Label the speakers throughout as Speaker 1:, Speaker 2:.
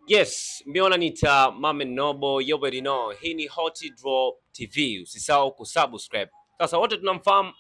Speaker 1: Yes, miona nita Mame Nobo Yoberino. Hii ni Hot Draw TV. Usisahau kusubscribe. Sasa wote tunamfahamu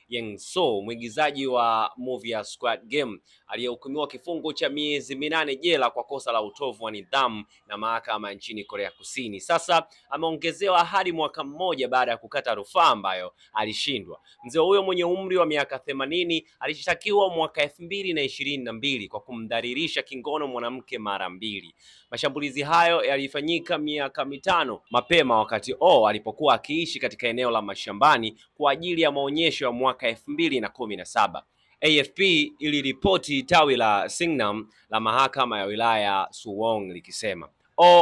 Speaker 1: Yang So, mwigizaji wa movie ya Squid Game aliyehukumiwa kifungo cha miezi 8 jela kwa kosa la utovu wa nidhamu na mahakama nchini Korea Kusini. Sasa ameongezewa hadi mwaka mmoja baada ya kukata rufaa ambayo alishindwa. Mzee huyo mwenye umri wa miaka 80 alishtakiwa mwaka 2022 kwa kumdhalilisha kingono mwanamke mara mbili. Mashambulizi hayo yalifanyika miaka mitano mapema wakati alipokuwa akiishi katika eneo la mashambani kwa ajili ya maonyesho ya mwaka 2017. AFP iliripoti tawi la Singnam la mahakama ya wilaya Suwon likisema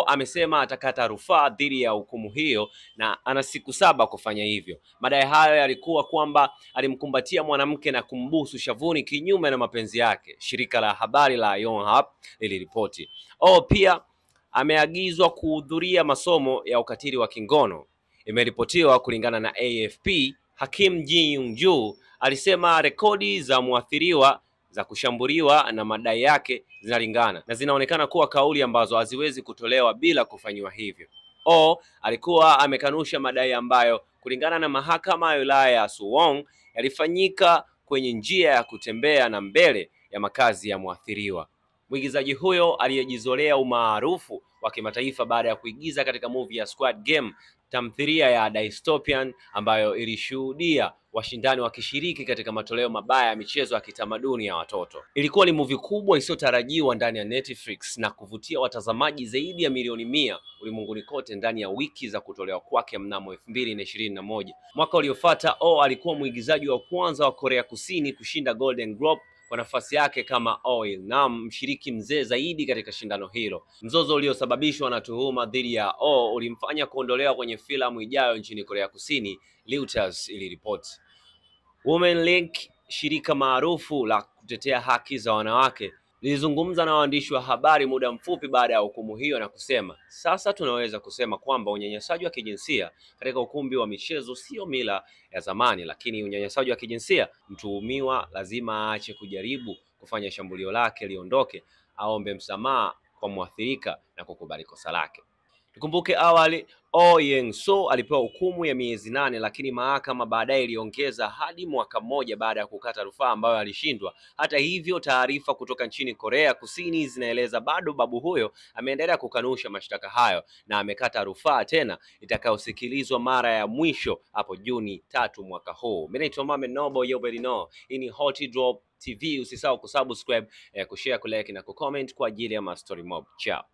Speaker 1: amesema atakata rufaa dhidi ya hukumu hiyo na ana siku 7 kufanya hivyo. Madai hayo yalikuwa kwamba alimkumbatia mwanamke na kumbusu shavuni kinyume na mapenzi yake, shirika la habari la Yonhap liliripoti. Pia ameagizwa kuhudhuria masomo ya ukatili wa kingono. Imeripotiwa kulingana na AFP, Hakim Ji-Young-ju alisema rekodi za mwathiriwa za kushambuliwa na madai yake zinalingana na zinaonekana kuwa kauli ambazo haziwezi kutolewa bila kufanyiwa hivyo. Alikuwa amekanusha madai ambayo kulingana na mahakama ya wilaya ya Suwon yalifanyika kwenye njia ya kutembea na mbele ya makazi ya mwathiriwa. Mwigizaji huyo aliyejizolea umaarufu wa kimataifa baada ya kuigiza katika movie ya Squid Game, tamthilia ya dystopian ambayo ilishuhudia washindani wakishiriki katika matoleo mabaya ya michezo ya kitamaduni ya watoto. Ilikuwa ni movie kubwa isiyotarajiwa ndani ya Netflix na kuvutia watazamaji zaidi ya milioni 100 ulimwenguni kote ndani ya wiki za kutolewa kwake mnamo 2021. Mwaka uliofuata, alikuwa mwigizaji wa kwanza wa Korea Kusini kushinda Golden Globe kwa nafasi yake kama Il-nam, mshiriki mzee zaidi katika shindano hilo. Mzozo uliosababishwa na tuhuma dhidi ya ulimfanya kuondolewa kwenye filamu ijayo nchini Korea Kusini, Reuters iliripoti. Women Link, shirika maarufu la kutetea haki za wanawake, lilizungumza na waandishi wa habari muda mfupi baada ya hukumu hiyo na kusema, sasa tunaweza kusema kwamba unyanyasaji wa kijinsia katika ukumbi wa michezo sio mila ya zamani, lakini unyanyasaji wa kijinsia, mtuhumiwa lazima aache kujaribu kufanya shambulio lake liondoke, aombe msamaha kwa mwathirika na kukubali kosa lake. Tukumbuke awali Yang So alipewa hukumu ya miezi 8, lakini mahakama baadaye iliongeza hadi mwaka mmoja baada ya kukata rufaa ambayo alishindwa. Hata hivyo, taarifa kutoka nchini Korea Kusini zinaeleza bado babu huyo ameendelea kukanusha mashtaka hayo na amekata rufaa tena itakayosikilizwa mara ya mwisho hapo Juni 3 mwaka huu. Mimi naitwa Mame Nobo Yoberino. Hii ni Hot Draw TV. Usisahau kusubscribe, kushare, kulike na kucomment kwa ajili ya mastori mob. Ciao.